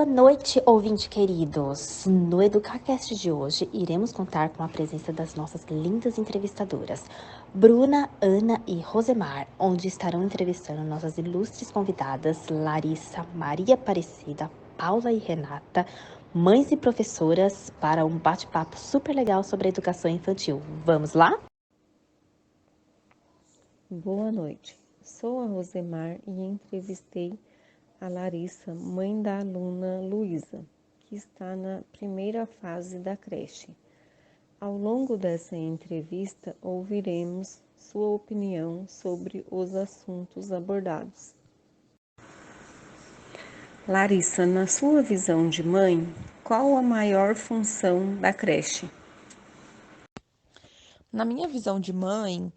noite, ouvinte queridos! No EducaCast de hoje, iremos contar com a presença das nossas lindas entrevistadoras, Bruna, Ana e Rosemar, onde estarão entrevistando nossas ilustres convidadas, Larissa, Maria Aparecida, Paula e Renata, mães e professoras, para um bate-papo super legal sobre a educação infantil. Vamos lá? Boa noite, sou a Rosemar e entrevistei a Larissa, mãe da aluna Luísa, que está na primeira fase da creche. Ao longo dessa entrevista, ouviremos sua opinião sobre os assuntos abordados. Larissa, na sua visão de mãe, qual a maior função da creche? Na minha visão de mãe,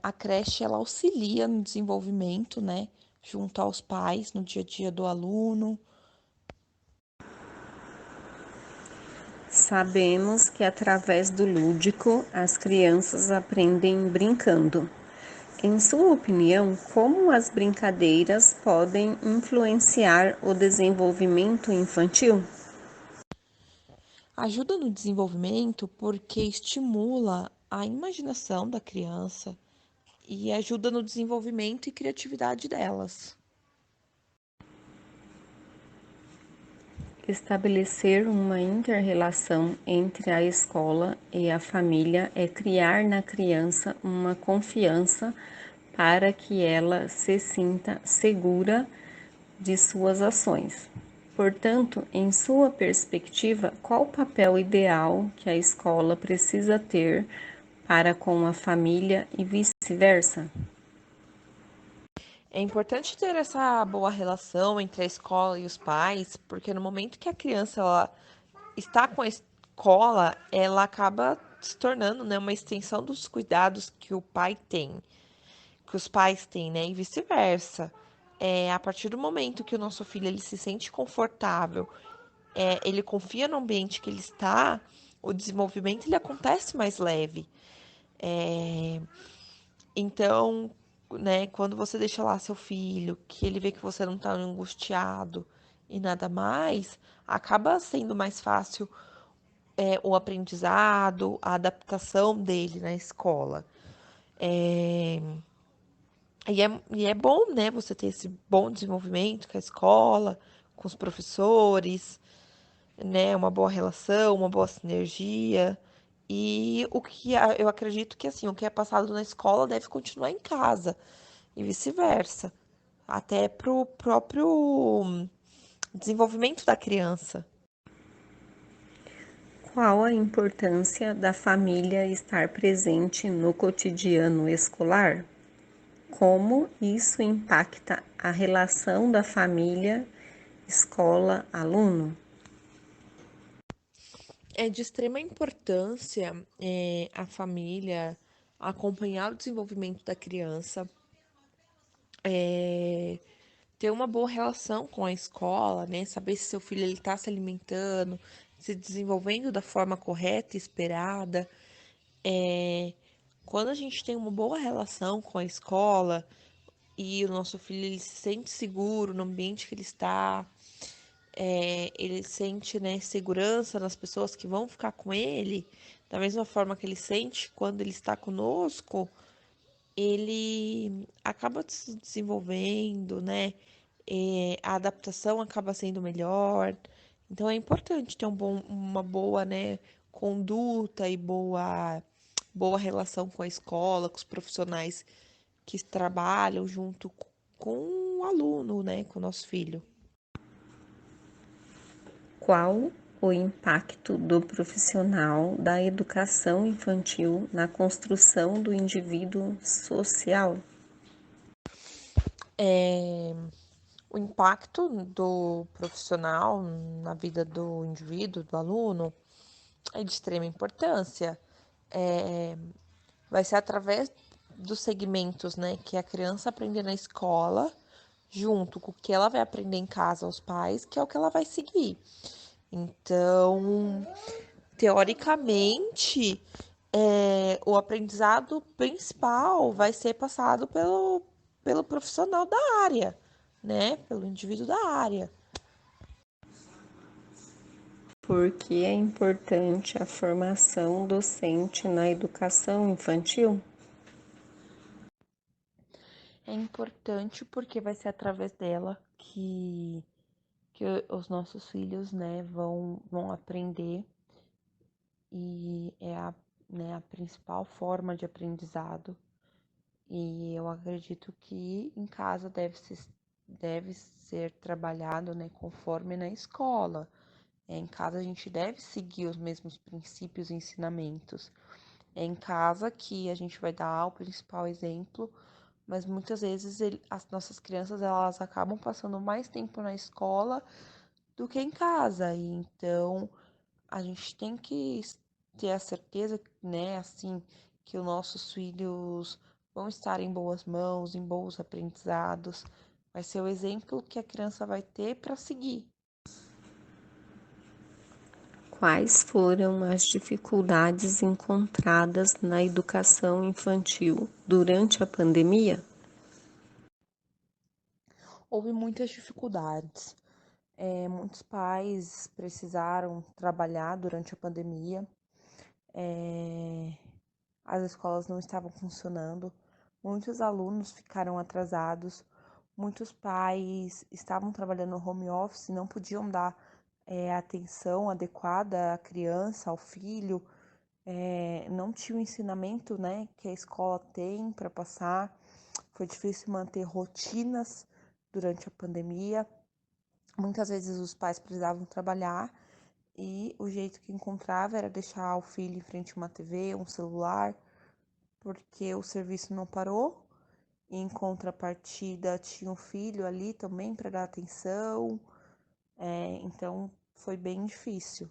a creche ela auxilia no desenvolvimento, né, junto aos pais, no dia a dia do aluno. Sabemos que através do lúdico as crianças aprendem brincando. Em sua opinião, como as brincadeiras podem influenciar o desenvolvimento infantil? Ajuda no desenvolvimento porque estimula a imaginação da criança e ajuda no desenvolvimento e criatividade delas. Estabelecer uma inter-relação entre a escola e a família é criar na criança uma confiança para que ela se sinta segura de suas ações. Portanto, em sua perspectiva, qual o papel ideal que a escola precisa ter para com a família e vice-versa? É importante ter essa boa relação entre a escola e os pais, porque no momento que a criança ela está com a escola, ela acaba se tornando, né, uma extensão dos cuidados que o pai tem, que os pais têm, né, e vice-versa. A partir do momento que o nosso filho ele se sente confortável, ele confia no ambiente que ele está, o desenvolvimento ele acontece mais leve. É, então, né, quando você deixa lá seu filho, que ele vê que você não está angustiado e nada mais, acaba sendo mais fácil o aprendizado, a adaptação dele na escola. É, e é bom, né, você ter esse bom desenvolvimento com a escola, com os professores, né, uma boa relação, uma boa sinergia. E o que eu acredito que assim, o que é passado na escola deve continuar em casa e vice-versa, até para o próprio desenvolvimento da criança. Qual a importância da família estar presente no cotidiano escolar? Como isso impacta a relação da família, escola-aluno? É de extrema importância a família acompanhar o desenvolvimento da criança, ter uma boa relação com a escola, né? Saber se seu filho ele está se alimentando, se desenvolvendo da forma correta e esperada. Quando a gente tem uma boa relação com a escola e o nosso filho ele se sente seguro no ambiente que ele está, ele sente, né, segurança nas pessoas que vão ficar com ele, da mesma forma que ele sente quando ele está conosco, ele acaba se desenvolvendo, né? A adaptação acaba sendo melhor. Então é importante ter uma boa, né, conduta e boa relação com a escola, com os profissionais que trabalham junto com o aluno, né, com o nosso filho. Qual o impacto do profissional da educação infantil na construção do indivíduo social? O impacto do profissional na vida do indivíduo, do aluno, é de extrema importância. Vai ser através dos segmentos, né, que a criança aprende na escola, junto com o que ela vai aprender em casa aos pais, que é o que ela vai seguir. Então, teoricamente, o aprendizado principal vai ser passado pelo profissional da área, né? Pelo indivíduo da área. Por que é importante a formação docente na educação infantil? É importante porque vai ser através dela que os nossos filhos, né, vão aprender e é a principal forma de aprendizado. E eu acredito que em casa deve ser trabalhado, né, conforme na escola. Em casa a gente deve seguir os mesmos princípios e ensinamentos. É em casa que a gente vai dar o principal exemplo, mas muitas vezes as nossas crianças elas acabam passando mais tempo na escola do que em casa. E então a gente tem que ter a certeza, né, assim, que os nossos filhos vão estar em boas mãos, em bons aprendizados. Vai ser o exemplo que a criança vai ter para seguir. Quais foram as dificuldades encontradas na educação infantil durante a pandemia? Houve muitas dificuldades. Muitos pais precisaram trabalhar durante a pandemia. É, as escolas não estavam funcionando. Muitos alunos ficaram atrasados. Muitos pais estavam trabalhando no home office, não podiam dar atenção adequada à criança, ao filho, não tinha o ensinamento, né, que a escola tem para passar. Foi difícil manter rotinas durante a pandemia. Muitas vezes os pais precisavam trabalhar e o jeito que encontrava era deixar o filho em frente a uma TV, um celular, porque o serviço não parou. E em contrapartida, tinha um filho ali também para dar atenção. Então, foi bem difícil.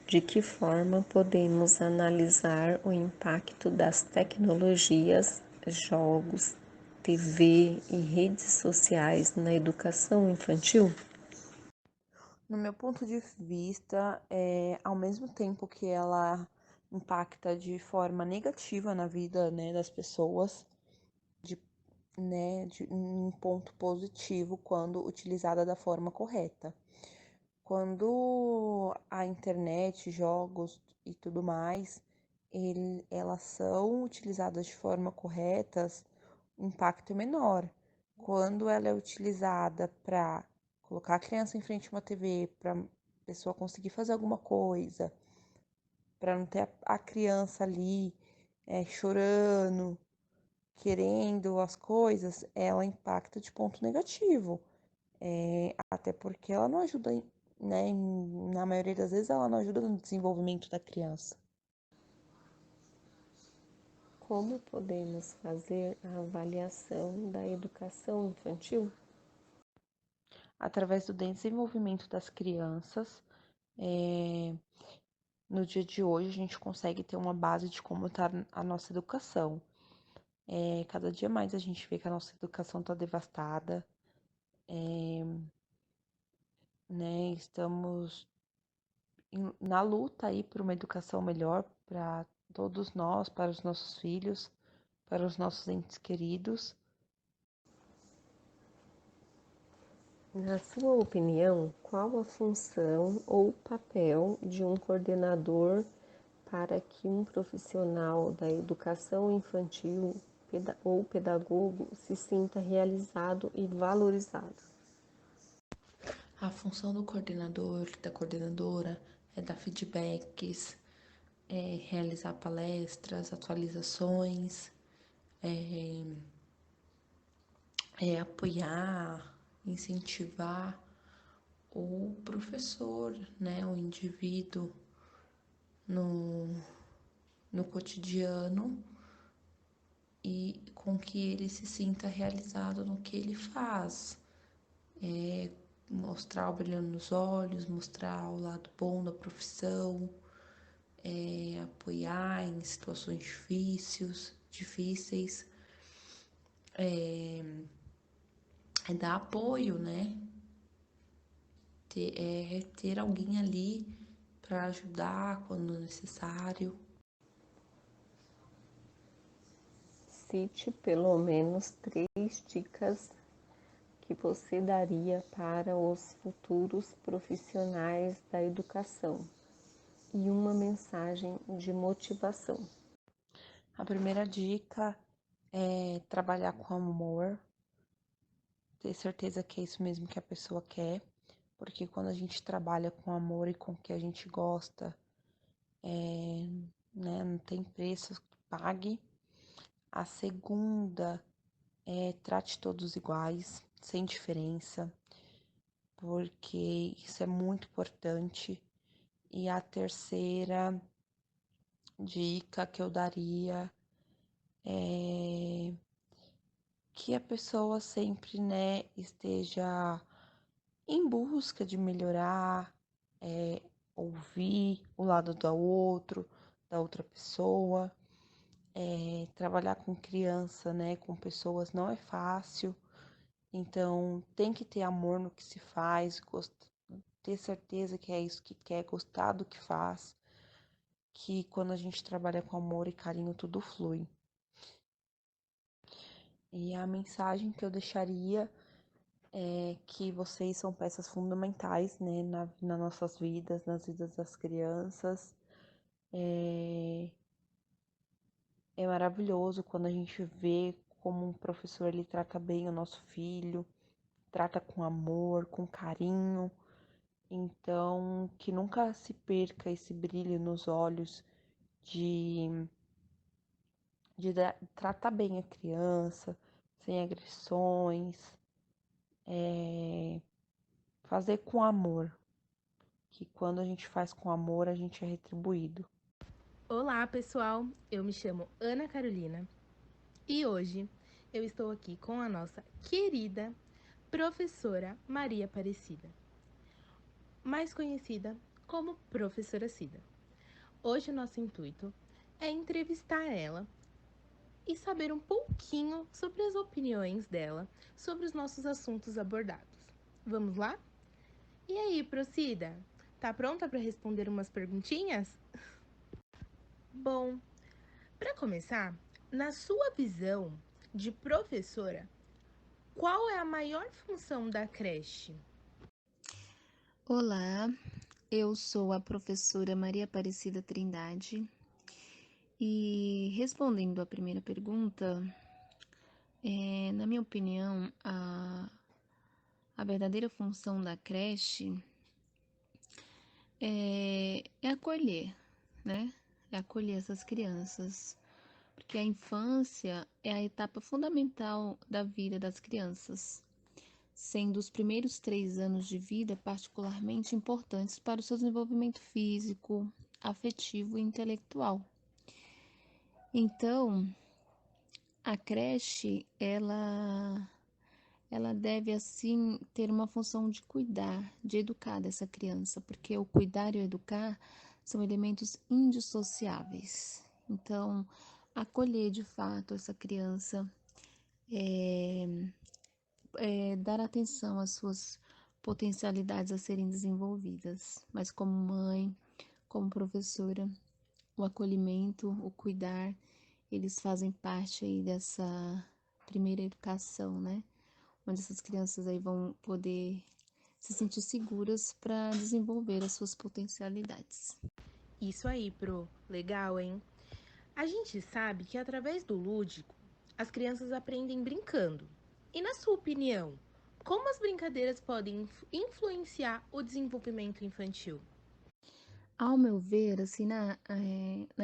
De que forma podemos analisar o impacto das tecnologias, jogos, TV e redes sociais na educação infantil? No meu ponto de vista, ao mesmo tempo que ela impacta de forma negativa na vida, né, das pessoas, de, de um ponto positivo quando utilizada da forma correta. Quando a internet, jogos e tudo mais, elas são utilizadas de forma correta, o impacto é menor. Quando ela é utilizada para colocar a criança em frente a uma TV, para a pessoa conseguir fazer alguma coisa, para não ter a criança ali chorando, querendo as coisas, ela impacta de ponto negativo. Até porque ela não ajuda, né? Na maioria das vezes ela não ajuda no desenvolvimento da criança. Como podemos fazer a avaliação da educação infantil? Através do desenvolvimento das crianças, no dia de hoje a gente consegue ter uma base de como está a nossa educação. Cada dia mais a gente vê que a nossa educação está devastada, né? Estamos na luta aí por uma educação melhor para todos nós, para os nossos filhos, para os nossos entes queridos. Na sua opinião, qual a função ou papel de um coordenador para que um profissional da educação infantil ou pedagogo se sinta realizado e valorizado? A função do coordenador, da coordenadora, é dar feedbacks, realizar palestras, atualizações, apoiar, incentivar o professor, né, o indivíduo no, no cotidiano e com que ele se sinta realizado no que ele faz. Mostrar o brilho nos olhos, mostrar o lado bom da profissão, apoiar em situações difíceis, é dar apoio, né? Ter alguém ali para ajudar quando necessário. Cite pelo menos 3 dicas que que você daria para os futuros profissionais da educação? E uma mensagem de motivação. A primeira dica é trabalhar com amor, ter certeza que é isso mesmo que a pessoa quer, porque quando a gente trabalha com amor e com o que a gente gosta, né, não tem preço que pague. A segunda é trate todos iguais, sem diferença, porque isso é muito importante. E a terceira dica que eu daria é que a pessoa sempre, né, esteja em busca de melhorar, ouvir o lado do outro, da outra pessoa. Trabalhar com criança, né, com pessoas não é fácil, então tem que ter amor no que se faz, ter certeza que é isso que quer, gostar do que faz, que quando a gente trabalha com amor e carinho, tudo flui. E a mensagem que eu deixaria é que vocês são peças fundamentais, né, nas nossas vidas, nas vidas das crianças. É maravilhoso quando a gente vê como um professor ele trata bem o nosso filho, trata com amor, com carinho. Então, que nunca se perca esse brilho nos olhos de, tratar bem a criança, sem agressões, fazer com amor, que quando a gente faz com amor, a gente é retribuído. Olá, pessoal! Eu me chamo Ana Carolina e hoje eu estou aqui com a nossa querida professora Maria Aparecida, mais conhecida como Professora Cida. Hoje o nosso intuito é entrevistar ela e saber um pouquinho sobre as opiniões dela sobre os nossos assuntos abordados. Vamos lá? E aí, Procida? Tá pronta para responder umas perguntinhas? Bom, para começar, na sua visão de professora, qual é a maior função da creche? Olá, eu sou a professora Maria Aparecida Trindade e respondendo à primeira pergunta, na minha opinião, a verdadeira função da creche é acolher, né? É acolher essas crianças, porque a infância é a etapa fundamental da vida das crianças, sendo os primeiros 3 anos de vida particularmente importantes para o seu desenvolvimento físico, afetivo e intelectual. Então, a creche, ela deve, assim, ter uma função de cuidar, de educar dessa criança, porque o cuidar e o educar são elementos indissociáveis. Então, acolher de fato essa criança, dar atenção às suas potencialidades a serem desenvolvidas, mas como mãe, como professora, o acolhimento, o cuidar, eles fazem parte aí dessa primeira educação, né? Onde essas crianças aí vão poder se sentir seguras para desenvolver as suas potencialidades. Isso aí, Pro. Legal, hein? A gente sabe que através do lúdico, as crianças aprendem brincando. E na sua opinião, como as brincadeiras podem influenciar o desenvolvimento infantil? Ao meu ver, assim, na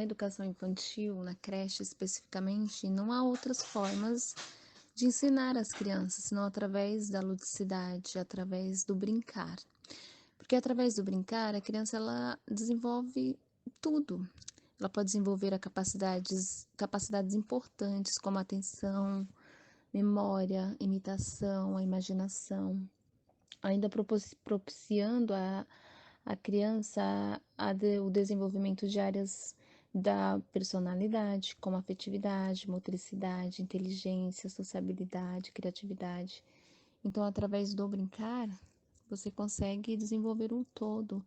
educação infantil, na creche especificamente, não há outras formas de ensinar as crianças, senão através da ludicidade, através do brincar. Porque através do brincar, a criança ela desenvolve tudo. Ela pode desenvolver capacidades importantes como a atenção, memória, imitação, a imaginação, ainda propiciando a criança o desenvolvimento de áreas da personalidade, como afetividade, motricidade, inteligência, sociabilidade, criatividade. Então, através do brincar, você consegue desenvolver um todo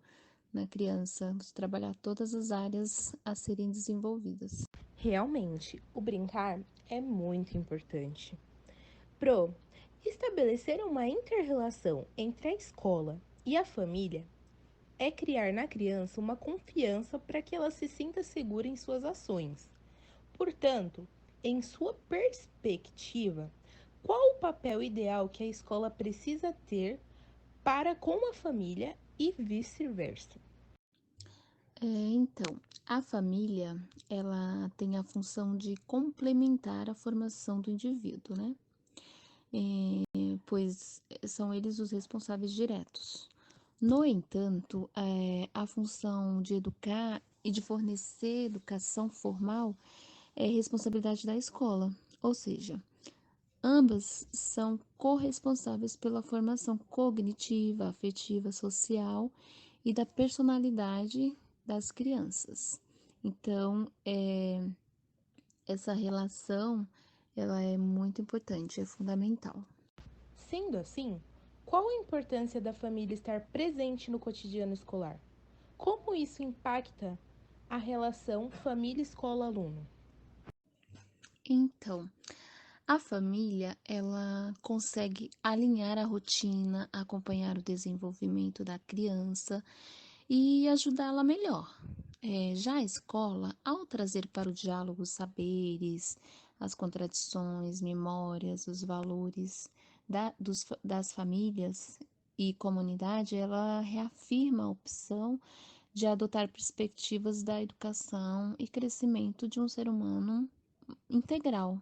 na criança, você trabalhar todas as áreas a serem desenvolvidas. Realmente, o brincar é muito importante. Pro, Estabelecer uma inter-relação entre a escola e a família é criar na criança uma confiança para que ela se sinta segura em suas ações. Portanto, em sua perspectiva, qual o papel ideal que a escola precisa ter para com a família e vice-versa? Então, a família, ela tem a função de complementar a formação do indivíduo, né? Pois são eles os responsáveis diretos. No entanto, a função de educar e de fornecer educação formal é responsabilidade da escola, ou seja, ambas são corresponsáveis pela formação cognitiva, afetiva, social e da personalidade das crianças. Então, essa relação, ela é muito importante, é fundamental. Sendo assim, qual a importância da família estar presente no cotidiano escolar? Como isso impacta a relação família-escola-aluno? Então, a família, ela consegue alinhar a rotina, acompanhar o desenvolvimento da criança e ajudá-la melhor. Já a escola, ao trazer para o diálogo os saberes, as contradições, memórias, os valores das famílias e comunidade, ela reafirma a opção de adotar perspectivas da educação e crescimento de um ser humano integral.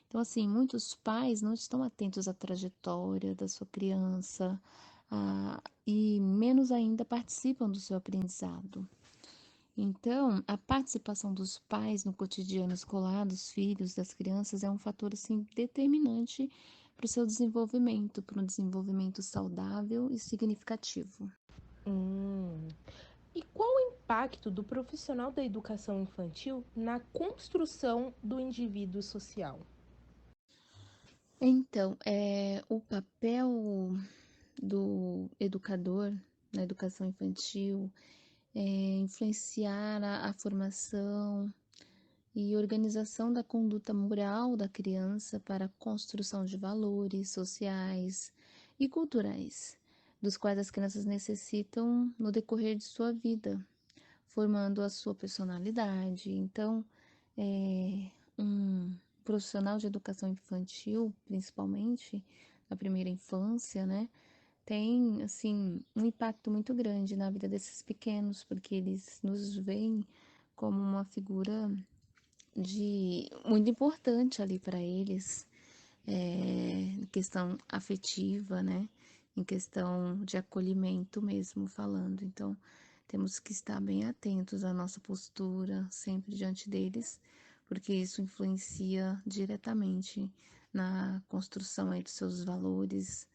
Então, assim, muitos pais não estão atentos à trajetória da sua criança, e menos ainda participam do seu aprendizado. Então, a participação dos pais no cotidiano escolar dos filhos, das crianças, é um fator assim determinante para o seu desenvolvimento, para um desenvolvimento saudável e significativo. E qual o impacto do profissional da educação infantil na construção do indivíduo social? Então, o papel do educador na educação infantil é influenciar a formação e organização da conduta moral da criança para a construção de valores sociais e culturais, dos quais as crianças necessitam no decorrer de sua vida, formando a sua personalidade. Então, um profissional de educação infantil, principalmente na primeira infância, né, tem assim um impacto muito grande na vida desses pequenos, porque eles nos veem como uma figura de muito importante ali para eles, em questão afetiva, né? Em questão de acolhimento mesmo falando. Então, temos que estar bem atentos à nossa postura sempre diante deles, porque isso influencia diretamente na construção aí dos seus valores,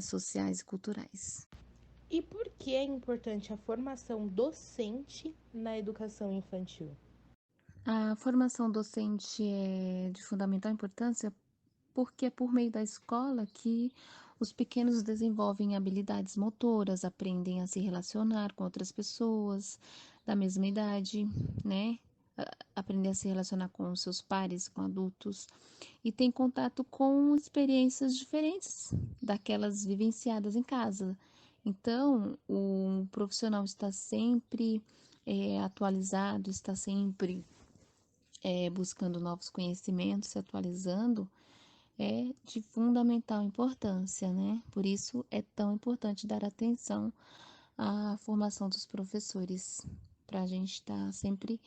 sociais e culturais. E por que é importante a formação docente na educação infantil? A formação docente é de fundamental importância porque é por meio da escola que os pequenos desenvolvem habilidades motoras, aprendem a se relacionar com outras pessoas da mesma idade, né? Aprender a se relacionar com os seus pares, com adultos, e tem contato com experiências diferentes daquelas vivenciadas em casa. Então, o profissional está sempre atualizado, está sempre buscando novos conhecimentos, se atualizando, é de fundamental importância, né? Por isso é tão importante dar atenção à formação dos professores, para a gente estar sempre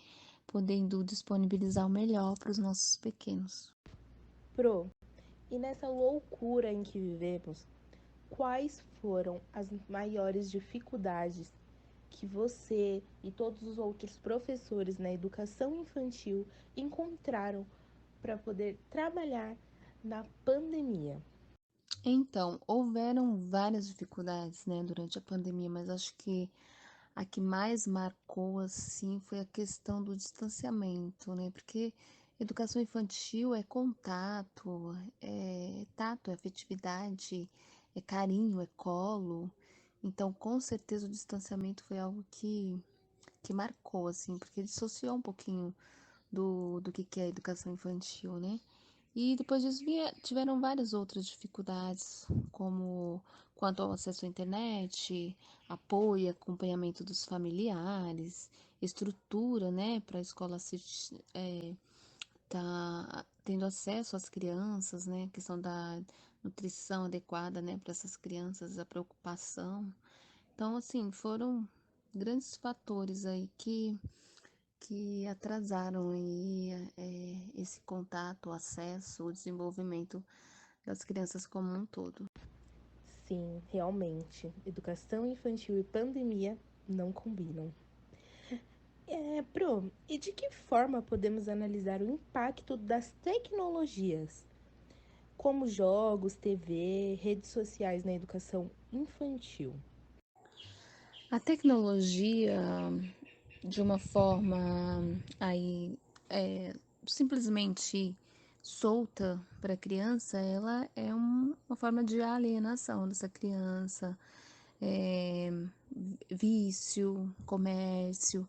podendo disponibilizar o melhor para os nossos pequenos. Pro, e nessa loucura em que vivemos, quais foram as maiores dificuldades que você e todos os outros professores na educação infantil encontraram para poder trabalhar na pandemia? Então, houveram várias dificuldades, né, durante a pandemia, mas acho que a que mais marcou, assim, foi a questão do distanciamento, né? Porque educação infantil é contato, é tato, é afetividade, é carinho, é colo. Então, com certeza, o distanciamento foi algo que marcou, assim, porque dissociou um pouquinho do que é a educação infantil, né? E depois disso tiveram várias outras dificuldades, como quanto ao acesso à internet, apoio e acompanhamento dos familiares, estrutura, né, para a escola tá tendo acesso às crianças, né, questão da nutrição adequada, né, para essas crianças, a preocupação. Então, assim, foram grandes fatores aí que atrasaram aí, esse contato, o acesso, o desenvolvimento das crianças como um todo. Sim, realmente. Educação infantil e pandemia não combinam. E de que forma podemos analisar o impacto das tecnologias, como jogos, TV, redes sociais na educação infantil? A tecnologia, de uma forma aí simplesmente solta para a criança, ela é uma forma de alienação dessa criança, é, vício, comércio.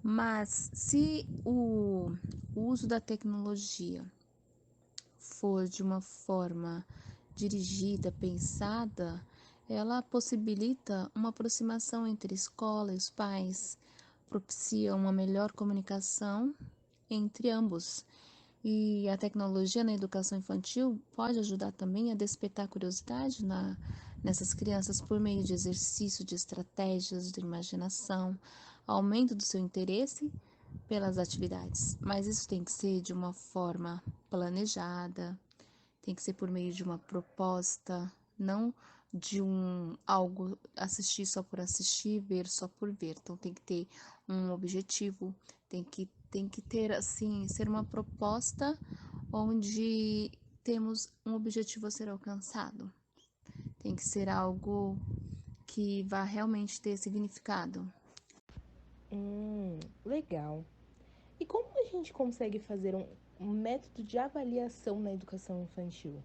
Mas se o uso da tecnologia for de uma forma dirigida, pensada, ela possibilita uma aproximação entre a escola e os pais, propicia uma melhor comunicação entre ambos. E a tecnologia na educação infantil pode ajudar também a despertar curiosidade nessas crianças por meio de exercício de estratégias de imaginação, aumento do seu interesse pelas atividades. Mas isso tem que ser de uma forma planejada, tem que ser por meio de uma proposta, não de algo assistir só por assistir, ver só por ver. Então tem que ter um objetivo, tem que ter assim, ser uma proposta onde temos um objetivo a ser alcançado. Tem que ser algo que vá realmente ter significado. Legal. E como a gente consegue fazer um método de avaliação na educação infantil?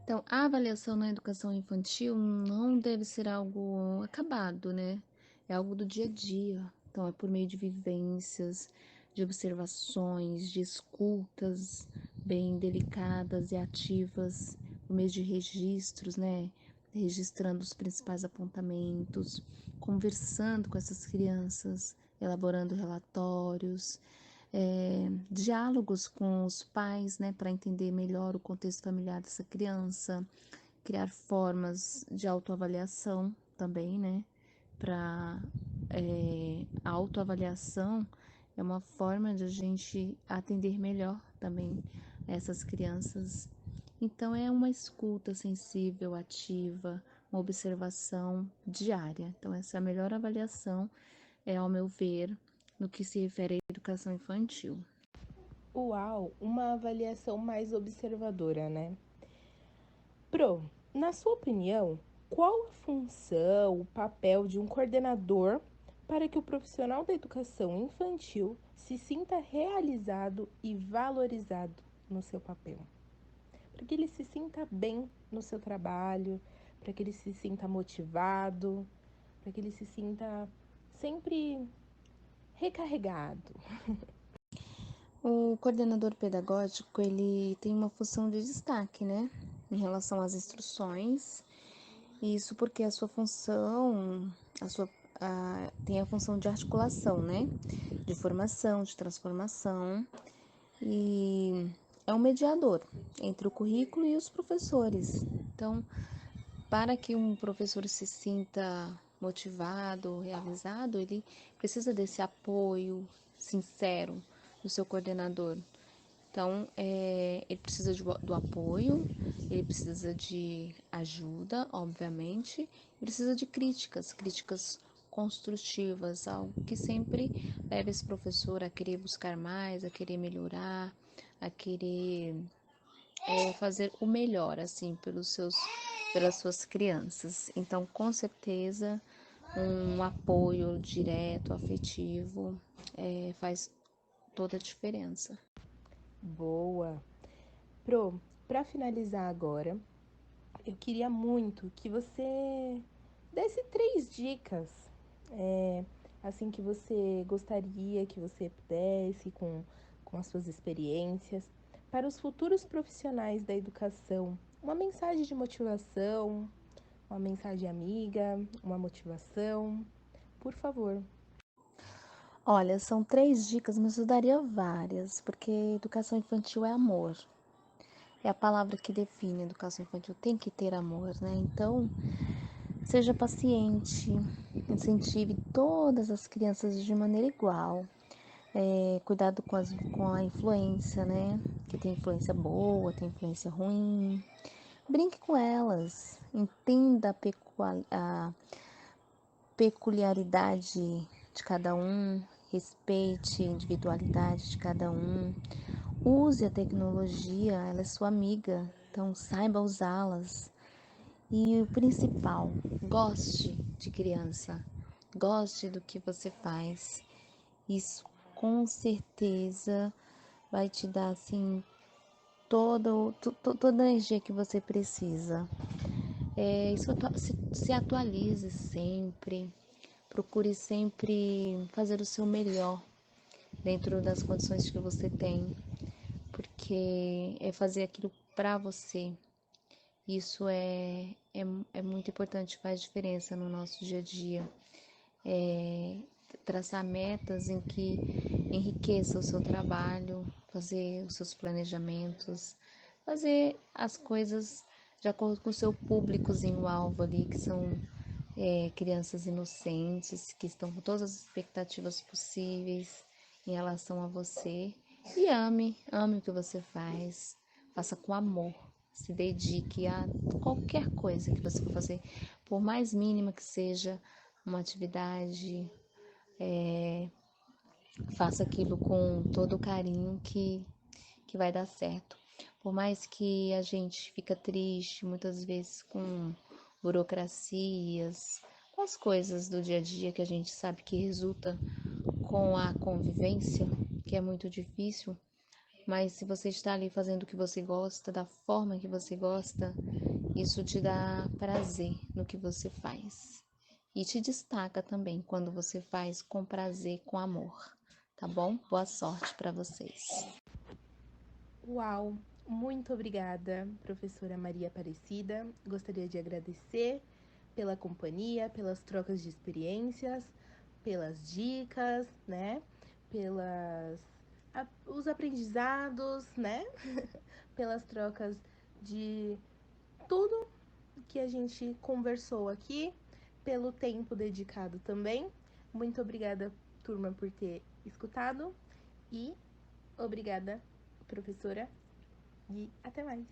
Então, a avaliação na educação infantil não deve ser algo acabado, né? É algo do dia a dia. Então, é por meio de vivências, de observações, de escutas bem delicadas e ativas, por meio de registros, né? Registrando os principais apontamentos, conversando com essas crianças, elaborando relatórios, diálogos com os pais, né, para entender melhor o contexto familiar dessa criança, criar formas de autoavaliação também, né, para a autoavaliação é uma forma de a gente atender melhor também essas crianças. Então é uma escuta sensível, ativa, uma observação diária. Então essa é a melhor avaliação, ao meu ver, no que se refere à educação infantil. Uau, uma avaliação mais observadora, né? Na sua opinião, qual a função, o papel de um coordenador para que o profissional da educação infantil se sinta realizado e valorizado no seu papel? Para que ele se sinta bem no seu trabalho, para que ele se sinta motivado, para que ele se sinta sempre recarregado. O coordenador pedagógico, ele tem uma função de destaque, né, em relação às instruções. Isso porque a sua função, tem a função de articulação, né, de formação, de transformação, e é um mediador entre o currículo e os professores. Então, para que um professor se sinta motivado, realizado, ele precisa desse apoio sincero do seu coordenador. Então, ele precisa do apoio, ele precisa de ajuda, obviamente, precisa de críticas construtivas, algo que sempre leva esse professor a querer buscar mais, a querer melhorar, a querer fazer o melhor, assim, pelas suas crianças. Então, com certeza, um apoio direto, afetivo, faz toda a diferença. Boa. Para finalizar agora, eu queria muito que você desse 3 dicas, assim que você gostaria que você pudesse com as suas experiências, para os futuros profissionais da educação, uma mensagem de motivação, uma mensagem amiga, uma motivação, por favor. Olha, são 3 dicas, mas eu daria várias, porque educação infantil é amor. É a palavra que define educação infantil, tem que ter amor, né? Então, seja paciente, incentive todas as crianças de maneira igual. Cuidado com a influência, né? Que tem influência boa, tem influência ruim. Brinque com elas, entenda a peculiaridade de cada um, respeite a individualidade de cada um. Use a tecnologia, ela é sua amiga, então saiba usá-las. E o principal, goste de criança, goste do que você faz. Isso com certeza vai te dar assim toda a energia que você precisa. Se atualize sempre, procure sempre fazer o seu melhor dentro das condições que você tem, porque é fazer aquilo para você. Isso é muito importante, faz diferença no nosso dia a dia. Traçar metas em que enriqueça o seu trabalho, fazer os seus planejamentos, fazer as coisas de acordo com o seu públicozinho alvo ali, que são crianças inocentes, que estão com todas as expectativas possíveis em relação a você. E ame o que você faz, faça com amor, se dedique a qualquer coisa que você for fazer, por mais mínima que seja uma atividade, faça aquilo com todo o carinho que vai dar certo. Por mais que a gente fica triste muitas vezes com burocracias, com as coisas do dia a dia que a gente sabe que resulta com a convivência, que é muito difícil, mas se você está ali fazendo o que você gosta, da forma que você gosta, isso te dá prazer no que você faz. E te destaca também quando você faz com prazer, com amor. Tá bom? Boa sorte para vocês. Uau! Muito obrigada, professora Maria Aparecida. Gostaria de agradecer pela companhia, pelas trocas de experiências, pelas dicas, né? Os aprendizados, né? Pelas trocas de tudo que a gente conversou aqui, pelo tempo dedicado também. Muito obrigada, turma, por ter escutado e obrigada, professora, e até mais.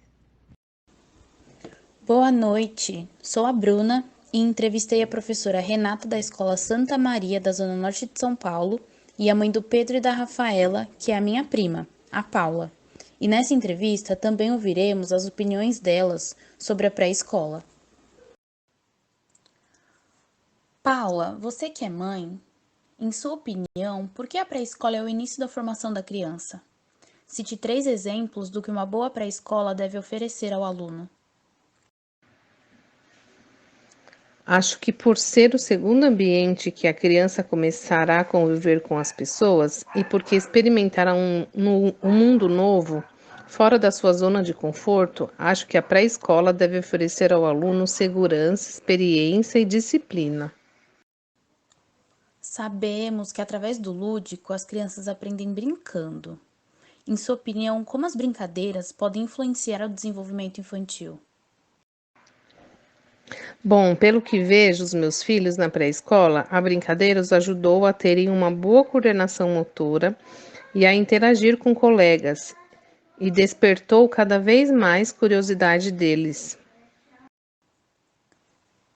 Boa noite, sou a Bruna e entrevistei a professora Renata da Escola Santa Maria da Zona Norte de São Paulo e a mãe do Pedro e da Rafaela, que é a minha prima, a Paula. E nessa entrevista também ouviremos as opiniões delas sobre a pré-escola. Paula, você que é mãe, em sua opinião, por que a pré-escola é o início da formação da criança? Cite 3 exemplos do que uma boa pré-escola deve oferecer ao aluno. Acho que por ser o segundo ambiente que a criança começará a conviver com as pessoas e porque experimentará um mundo novo, fora da sua zona de conforto, acho que a pré-escola deve oferecer ao aluno segurança, experiência e disciplina. Sabemos que através do lúdico as crianças aprendem brincando. Em sua opinião, como as brincadeiras podem influenciar o desenvolvimento infantil? Bom, pelo que vejo os meus filhos na pré-escola, a brincadeira os ajudou a terem uma boa coordenação motora e a interagir com colegas, e despertou cada vez mais curiosidade deles.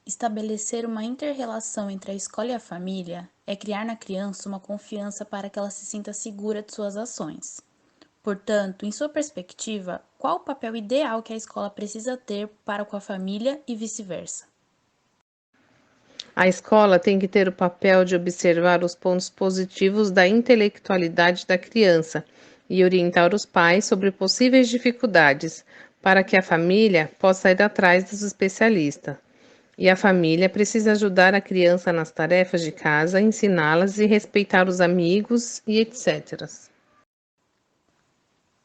Estabelecer uma inter-relação entre a escola e a família é criar na criança uma confiança para que ela se sinta segura de suas ações. Portanto, em sua perspectiva, qual o papel ideal que a escola precisa ter para com a família e vice-versa? A escola tem que ter o papel de observar os pontos positivos da intelectualidade da criança e orientar os pais sobre possíveis dificuldades, para que a família possa ir atrás dos especialistas. E a família precisa ajudar a criança nas tarefas de casa, ensiná-las e respeitar os amigos e etc.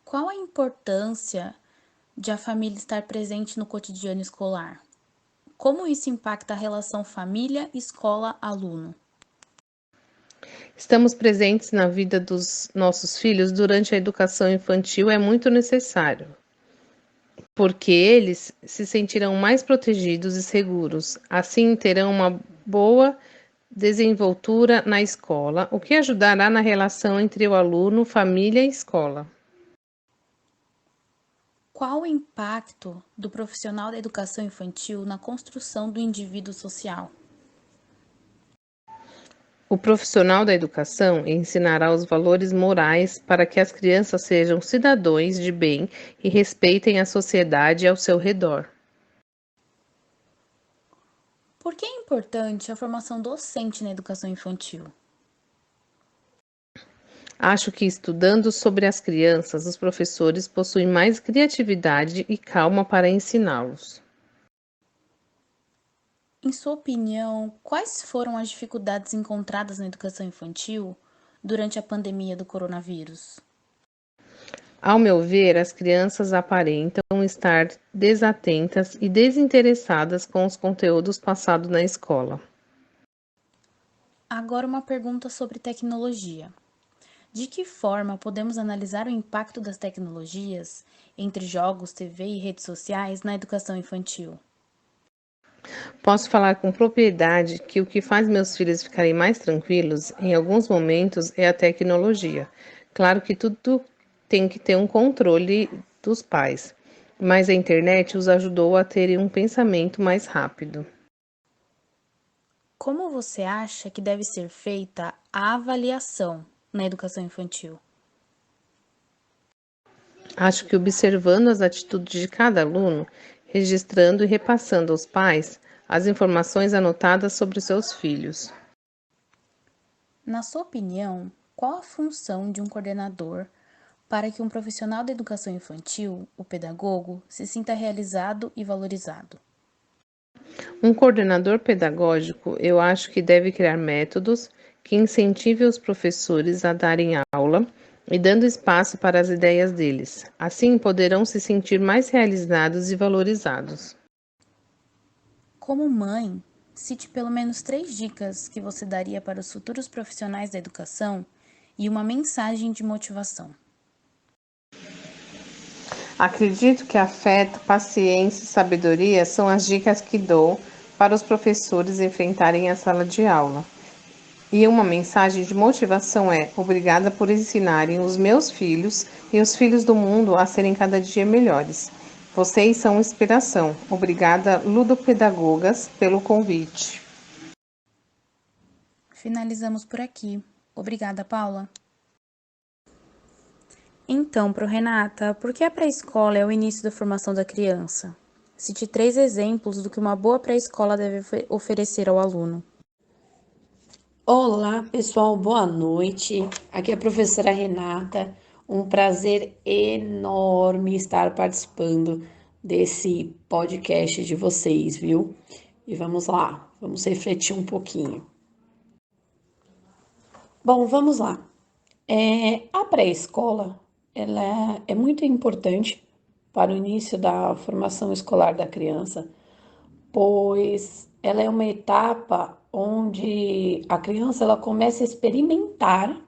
Qual a importância de a família estar presente no cotidiano escolar? Como isso impacta a relação família, escola, aluno? Estamos presentes na vida dos nossos filhos durante a educação infantil é muito necessário, porque eles se sentirão mais protegidos e seguros. Assim, terão uma boa desenvoltura na escola, o que ajudará na relação entre o aluno, família e escola. Qual o impacto do profissional da educação infantil na construção do indivíduo social? O profissional da educação ensinará os valores morais para que as crianças sejam cidadãos de bem e respeitem a sociedade ao seu redor. Por que é importante a formação docente na educação infantil? Acho que estudando sobre as crianças, os professores possuem mais criatividade e calma para ensiná-los. Em sua opinião, quais foram as dificuldades encontradas na educação infantil durante a pandemia do coronavírus? Ao meu ver, as crianças aparentam estar desatentas e desinteressadas com os conteúdos passados na escola. Agora uma pergunta sobre tecnologia. De que forma podemos analisar o impacto das tecnologias entre jogos, TV e redes sociais na educação infantil? Posso falar com propriedade que o que faz meus filhos ficarem mais tranquilos, em alguns momentos, é a tecnologia. Claro que tudo tem que ter um controle dos pais, mas a internet os ajudou a terem um pensamento mais rápido. Como você acha que deve ser feita a avaliação na educação infantil? Acho que observando as atitudes de cada aluno, registrando e repassando aos pais as informações anotadas sobre seus filhos. Na sua opinião, qual a função de um coordenador para que um profissional da educação infantil, o pedagogo, se sinta realizado e valorizado? Um coordenador pedagógico, eu acho que deve criar métodos que incentivem os professores a darem aula e dando espaço para as ideias deles. Assim, poderão se sentir mais realizados e valorizados. Como mãe, cite pelo menos 3 dicas que você daria para os futuros profissionais da educação e uma mensagem de motivação. Acredito que afeto, paciência e sabedoria são as dicas que dou para os professores enfrentarem a sala de aula. E uma mensagem de motivação é: obrigada por ensinarem os meus filhos e os filhos do mundo a serem cada dia melhores. Vocês são inspiração. Obrigada, ludopedagogas, pelo convite. Finalizamos por aqui. Obrigada, Paula. Então, Renata, por que a pré-escola é o início da formação da criança? Cite 3 exemplos do que uma boa pré-escola deve oferecer ao aluno. Olá, pessoal, boa noite. Aqui é a professora Renata. Um prazer enorme estar participando desse podcast de vocês, viu? E vamos lá, vamos refletir um pouquinho. Bom, vamos lá. A pré-escola, ela é muito importante para o início da formação escolar da criança, pois ela é uma etapa onde a criança ela começa a experimentar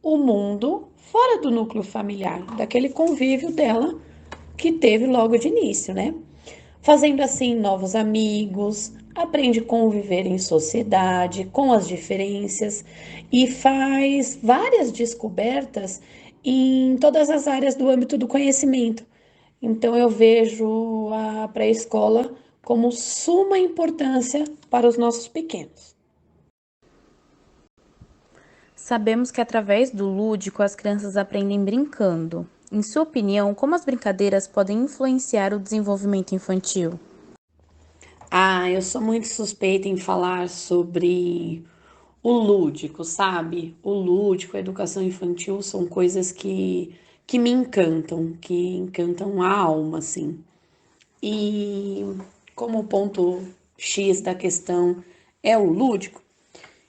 o mundo fora do núcleo familiar, daquele convívio dela que teve logo de início, né? Fazendo assim novos amigos, aprende a conviver em sociedade, com as diferenças e faz várias descobertas em todas as áreas do âmbito do conhecimento. Então eu vejo a pré-escola como suma importância para os nossos pequenos. Sabemos que através do lúdico as crianças aprendem brincando. Em sua opinião, como as brincadeiras podem influenciar o desenvolvimento infantil? Eu sou muito suspeita em falar sobre o lúdico, sabe? O lúdico, a educação infantil são coisas que me encantam, que encantam a alma, assim. E como o ponto X da questão é o lúdico,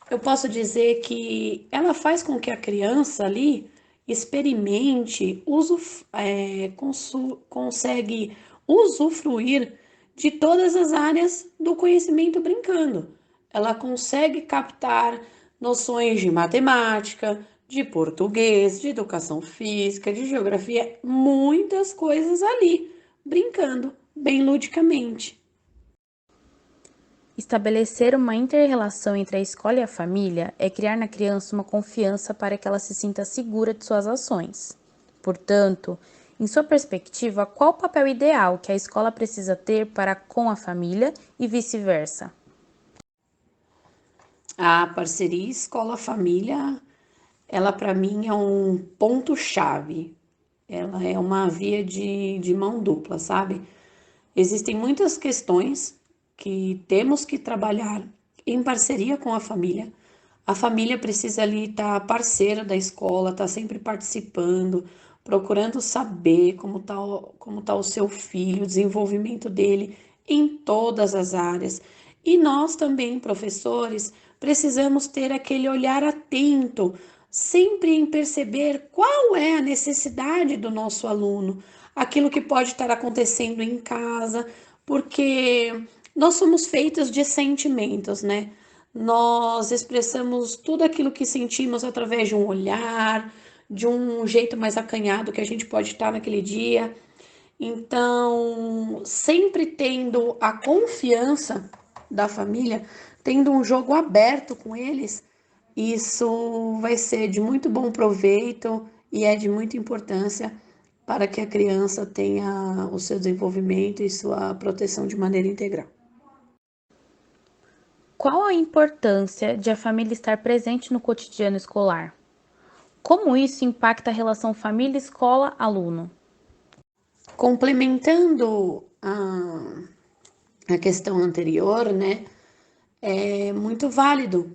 eu posso dizer que ela faz com que a criança ali experimente, consegue usufruir de todas as áreas do conhecimento brincando. Ela consegue captar noções de matemática, de português, de educação física, de geografia, muitas coisas ali, brincando, bem ludicamente. Estabelecer uma inter-relação entre a escola e a família é criar na criança uma confiança para que ela se sinta segura de suas ações. Portanto, em sua perspectiva, qual o papel ideal que a escola precisa ter para com a família e vice-versa? A parceria escola-família, ela para mim é um ponto-chave. Ela é uma via de mão dupla, sabe? Existem muitas questões que temos que trabalhar em parceria com a família. A família precisa ali estar parceira da escola, estar sempre participando, procurando saber como tá o seu filho, o desenvolvimento dele em todas as áreas. E nós também, professores, precisamos ter aquele olhar atento, sempre em perceber qual é a necessidade do nosso aluno, aquilo que pode estar acontecendo em casa, porque nós somos feitos de sentimentos, né? Nós expressamos tudo aquilo que sentimos através de um olhar, de um jeito mais acanhado que a gente pode estar naquele dia. Então, sempre tendo a confiança da família, tendo um jogo aberto com eles, isso vai ser de muito bom proveito e é de muita importância para que a criança tenha o seu desenvolvimento e sua proteção de maneira integral. Qual a importância de a família estar presente no cotidiano escolar? Como isso impacta a relação família-escola-aluno? Complementando a questão anterior, né, é muito válido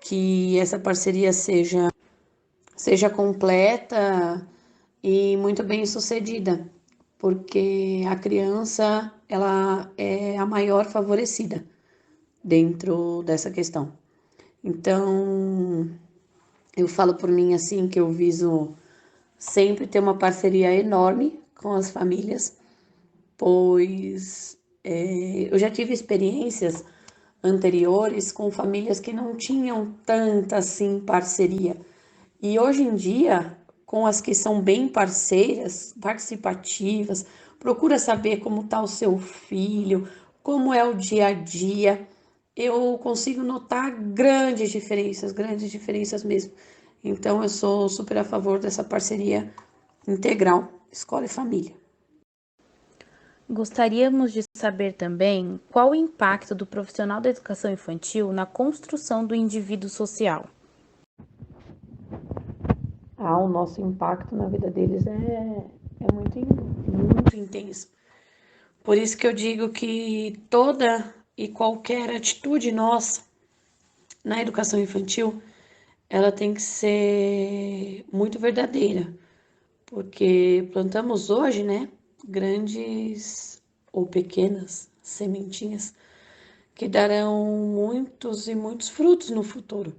que essa parceria seja completa e muito bem sucedida, porque a criança ela é a maior favorecida dentro dessa questão. Então, eu falo por mim assim que eu viso sempre ter uma parceria enorme com as famílias, pois eu já tive experiências anteriores com famílias que não tinham tanta assim parceria. E hoje em dia, com as que são bem parceiras, participativas, procura saber como está o seu filho, como é o dia a dia, eu consigo notar grandes diferenças mesmo. Então, eu sou super a favor dessa parceria integral, escola e família. Gostaríamos de saber também qual o impacto do profissional da educação infantil na construção do indivíduo social. O nosso impacto na vida deles é muito intenso. Por isso que eu digo que toda e qualquer atitude nossa na educação infantil, ela tem que ser muito verdadeira, porque plantamos hoje, né, grandes ou pequenas sementinhas que darão muitos e muitos frutos no futuro.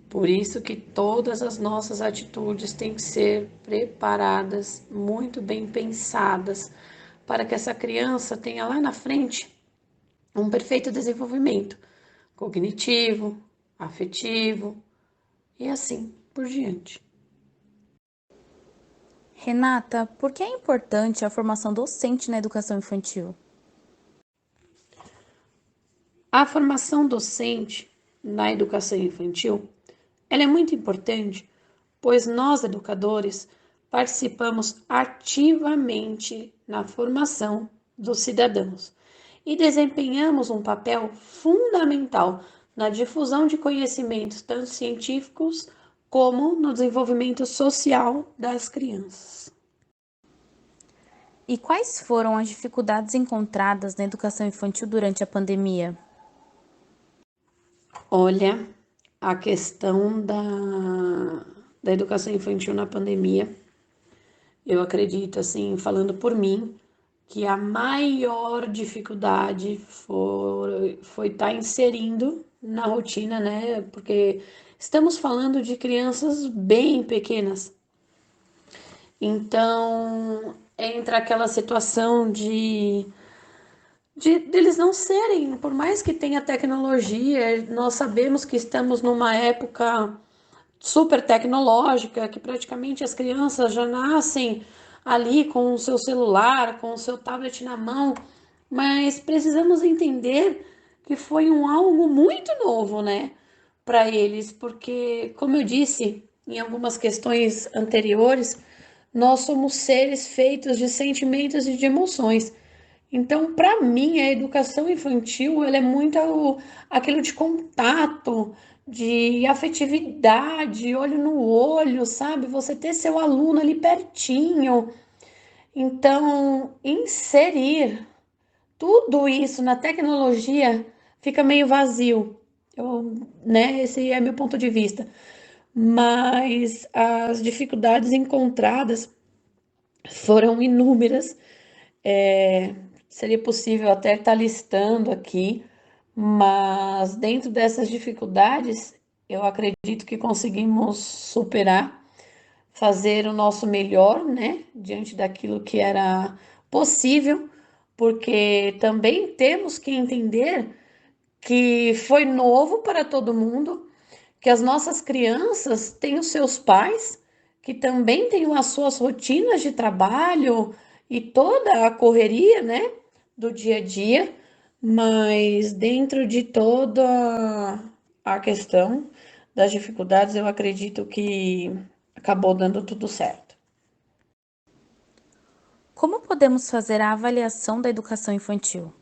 Por isso que todas as nossas atitudes têm que ser preparadas, muito bem pensadas, para que essa criança tenha lá na frente um perfeito desenvolvimento cognitivo, afetivo e assim por diante. Renata, por que é importante a formação docente na educação infantil? A formação docente na educação infantil, ela é muito importante, pois nós, educadores, participamos ativamente na formação dos cidadãos e desempenhamos um papel fundamental na difusão de conhecimentos tanto científicos como no desenvolvimento social das crianças. E quais foram as dificuldades encontradas na educação infantil durante a pandemia? Olha, a questão da educação infantil na pandemia, eu acredito, assim, falando por mim, que a maior dificuldade foi estar inserindo na rotina, né? Porque estamos falando de crianças bem pequenas, Então, entra aquela situação de deles não serem, por mais que tenha tecnologia, nós sabemos que estamos numa época super tecnológica, que praticamente as crianças já nascem ali com o seu celular, com o seu tablet na mão, mas precisamos entender que foi algo muito novo, né, para eles, porque, como eu disse em algumas questões anteriores, nós somos seres feitos de sentimentos e de emoções. Então, para mim, a educação infantil, ela é muito aquilo de contato, de afetividade, olho no olho, sabe? Você ter seu aluno ali pertinho. Então, inserir tudo isso na tecnologia fica meio vazio. Né? Esse é meu ponto de vista. Mas as dificuldades encontradas foram inúmeras. Seria possível até estar listando aqui, mas dentro dessas dificuldades, eu acredito que conseguimos superar, fazer o nosso melhor, né, diante daquilo que era possível, porque também temos que entender que foi novo para todo mundo, que as nossas crianças têm os seus pais, que também têm as suas rotinas de trabalho e toda a correria, né, do dia a dia, mas dentro de toda a questão das dificuldades, eu acredito que acabou dando tudo certo. Como podemos fazer a avaliação da educação infantil?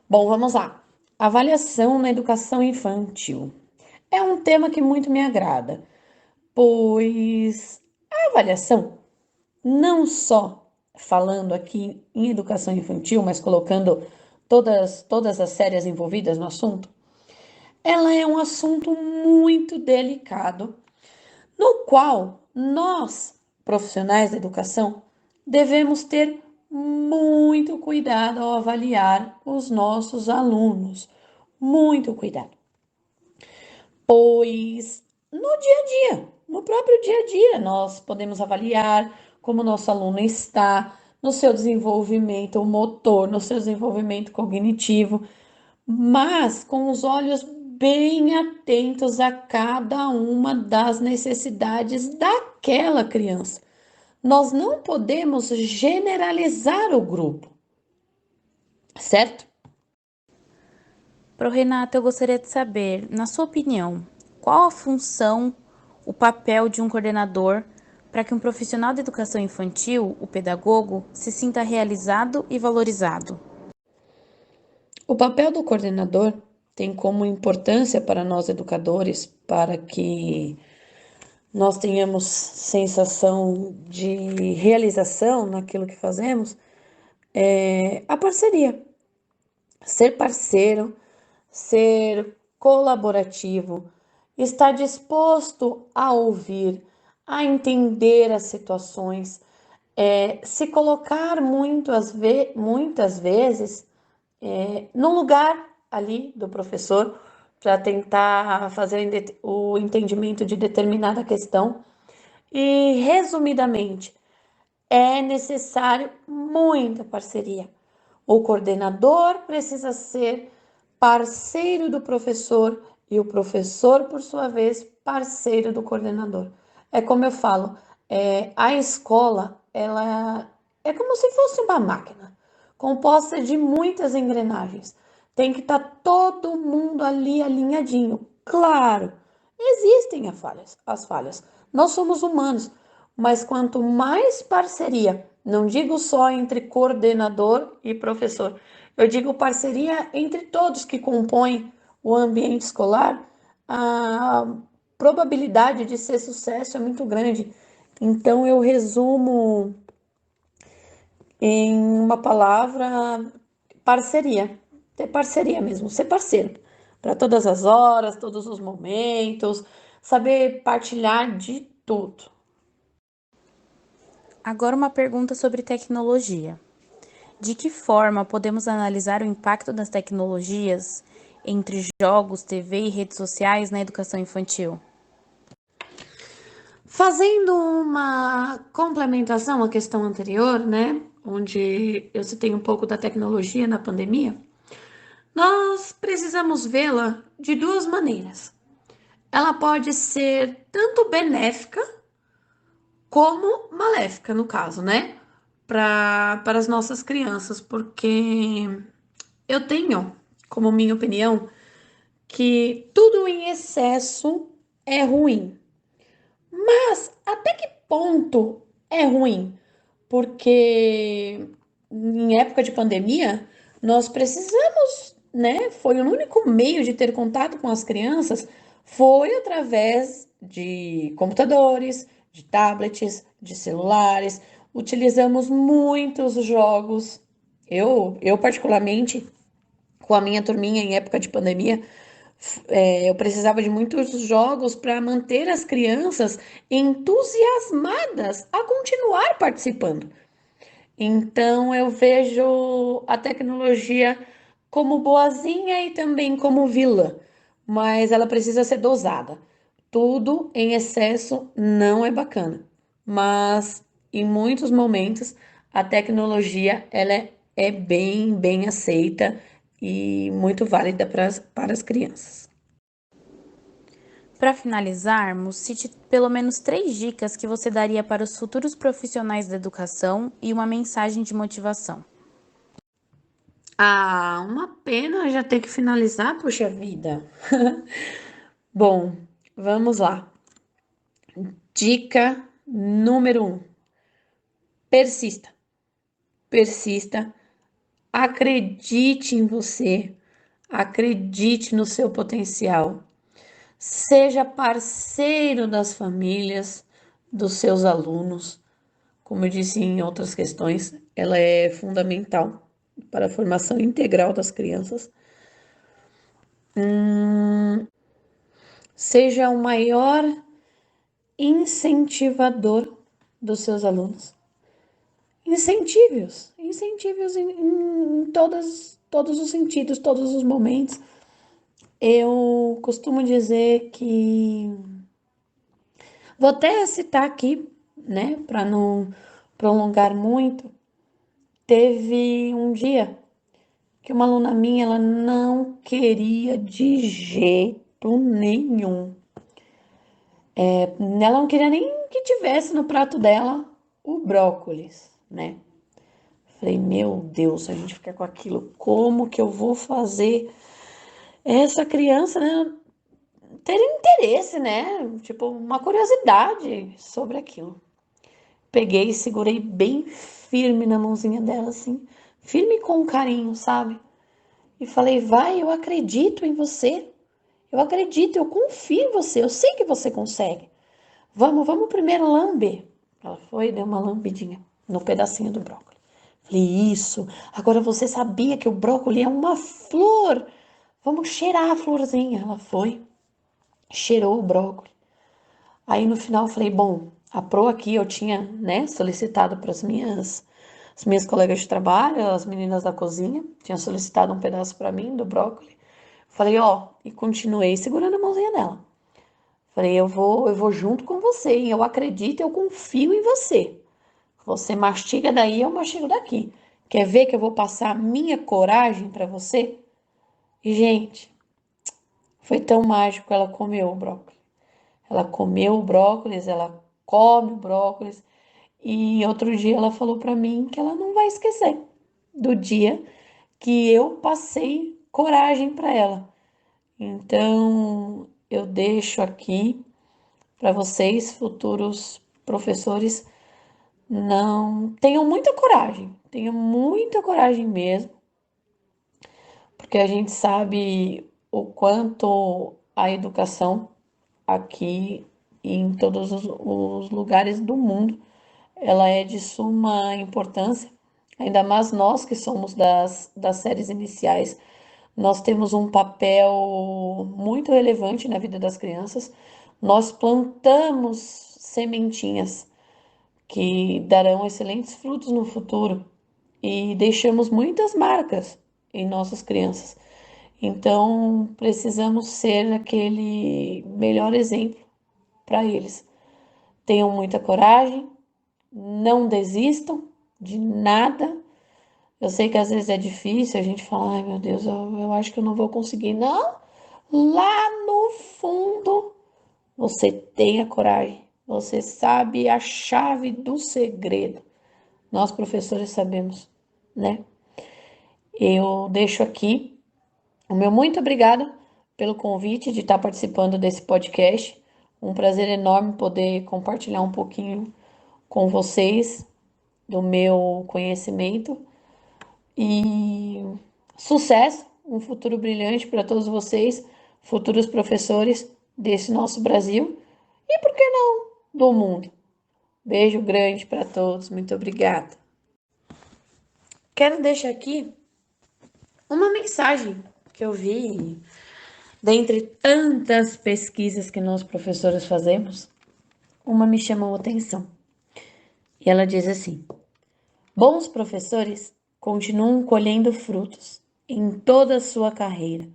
Bom, vamos lá. Avaliação na educação infantil. É um tema que muito me agrada, pois a avaliação, não só falando aqui em educação infantil, mas colocando todas as séries envolvidas no assunto, ela é um assunto muito delicado, no qual nós, profissionais da educação, devemos ter muito cuidado ao avaliar os nossos alunos. Muito cuidado. Pois no dia a dia, no próprio dia a dia, nós podemos avaliar como o nosso aluno está no seu desenvolvimento motor, no seu desenvolvimento cognitivo, mas com os olhos bem atentos a cada uma das necessidades daquela criança. Nós não podemos generalizar o grupo, certo? Pro Renata, eu gostaria de saber, na sua opinião, qual a função, o papel de um coordenador para que um profissional da educação infantil, o pedagogo, se sinta realizado e valorizado? O papel do coordenador tem como importância para nós educadores, para que nós tenhamos sensação de realização naquilo que fazemos, é a parceria. Ser parceiro, ser colaborativo, estar disposto a ouvir, a entender as situações, se colocar muitas vezes no lugar ali do professor para tentar fazer o entendimento de determinada questão. E, resumidamente, é necessário muita parceria. O coordenador precisa ser parceiro do professor e o professor, por sua vez, parceiro do coordenador. É como eu falo, a escola, ela é como se fosse uma máquina, composta de muitas engrenagens. Tem que estar todo mundo ali alinhadinho. Claro, existem as falhas. Nós somos humanos, mas quanto mais parceria, não digo só entre coordenador e professor, eu digo parceria entre todos que compõem o ambiente escolar, a probabilidade de ser sucesso é muito grande. Então, eu resumo em uma palavra: parceria. Ter parceria mesmo, ser parceiro. Para todas as horas, todos os momentos, saber partilhar de tudo. Agora uma pergunta sobre tecnologia. De que forma podemos analisar o impacto das tecnologias entre jogos, TV e redes sociais na educação infantil? Fazendo uma complementação à questão anterior, né, onde eu citei um pouco da tecnologia na pandemia, nós precisamos vê-la de duas maneiras. Ela pode ser tanto benéfica como maléfica, no caso, né, para as nossas crianças, porque eu tenho, como minha opinião, que tudo em excesso é ruim. Mas até que ponto é ruim? Porque em época de pandemia, nós precisamos, né? Foi o único meio de ter contato com as crianças foi através de computadores, de tablets, de celulares. Utilizamos muitos jogos. Eu particularmente, com a minha turminha em época de pandemia, eu precisava de muitos jogos para manter as crianças entusiasmadas a continuar participando. Então, eu vejo a tecnologia como boazinha e também como vilã, mas ela precisa ser dosada. Tudo em excesso não é bacana, mas em muitos momentos a tecnologia é bem aceita e muito válida para as crianças. Para finalizarmos, cite pelo menos 3 dicas que você daria para os futuros profissionais da educação e uma mensagem de motivação. Ah, uma pena já ter que finalizar, puxa vida. Bom, vamos lá. Dica número 1. Persista. Persista. Acredite em você. Acredite no seu potencial. Seja parceiro das famílias, dos seus alunos. Como eu disse em outras questões, ela é fundamental para a formação integral das crianças. Seja o maior incentivador dos seus alunos. Incentive-os em todos os sentidos, todos os momentos. Eu costumo dizer que, vou até citar aqui, né, para não prolongar muito, teve um dia que uma aluna minha, ela não queria de jeito nenhum. Ela não queria nem que tivesse no prato dela o brócolis, né? Falei, meu Deus, a gente fica com aquilo, como que eu vou fazer essa criança, né, ter interesse, né? Tipo, uma curiosidade sobre aquilo. Peguei e segurei bem firme na mãozinha dela, assim, firme com carinho, sabe? E falei, vai, eu acredito em você. Eu acredito, eu confio em você, eu sei que você consegue. Vamos primeiro lamber. Ela foi e deu uma lambidinha no pedacinho do brócolis. Falei, isso. Agora você sabia que o brócolis é uma flor. Vamos cheirar a florzinha. Ela foi, cheirou o brócolis. Aí no final eu falei, bom, a pro aqui eu tinha, né, solicitado para as minhas colegas de trabalho, as meninas da cozinha, tinha solicitado um pedaço para mim do brócolis. Falei, ó, e continuei segurando a mãozinha dela. Falei, eu vou junto com você, hein? Eu acredito, eu confio em você. Você mastiga daí, eu mastigo daqui. Quer ver que eu vou passar a minha coragem para você? E, gente, foi tão mágico, ela comeu o brócolis. Ela comeu o brócolis, ela come o brócolis. E outro dia ela falou para mim que ela não vai esquecer do dia que eu passei coragem para ela. Então, eu deixo aqui para vocês, futuros professores, não tenham muita coragem mesmo, porque a gente sabe o quanto a educação aqui e em todos os lugares do mundo, ela é de suma importância, ainda mais nós que somos das séries iniciais, nós temos um papel muito relevante na vida das crianças, nós plantamos sementinhas que darão excelentes frutos no futuro e deixamos muitas marcas em nossas crianças. Então, precisamos ser aquele melhor exemplo para eles, tenham muita coragem, não desistam de nada. Eu sei que às vezes é difícil, a gente fala, ai meu Deus, eu acho que eu não vou conseguir. Não, lá no fundo, você tem a coragem, você sabe a chave do segredo. Nós, professores, sabemos, né? Eu deixo aqui o meu muito obrigado pelo convite de estar participando desse podcast. Um prazer enorme poder compartilhar um pouquinho com vocês do meu conhecimento e sucesso, um futuro brilhante para todos vocês, futuros professores desse nosso Brasil e, por que não, do mundo. Beijo grande para todos, muito obrigada. Quero deixar aqui uma mensagem que eu vi dentre tantas pesquisas que nós professores fazemos. Uma me chamou a atenção e ela diz assim: bons professores continuam colhendo frutos em toda a sua carreira,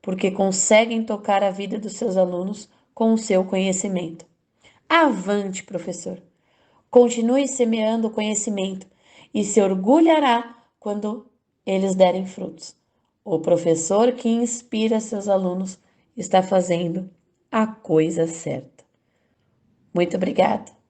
porque conseguem tocar a vida dos seus alunos com o seu conhecimento. Avante, professor! Continue semeando conhecimento e se orgulhará quando eles derem frutos. O professor que inspira seus alunos está fazendo a coisa certa. Muito obrigada.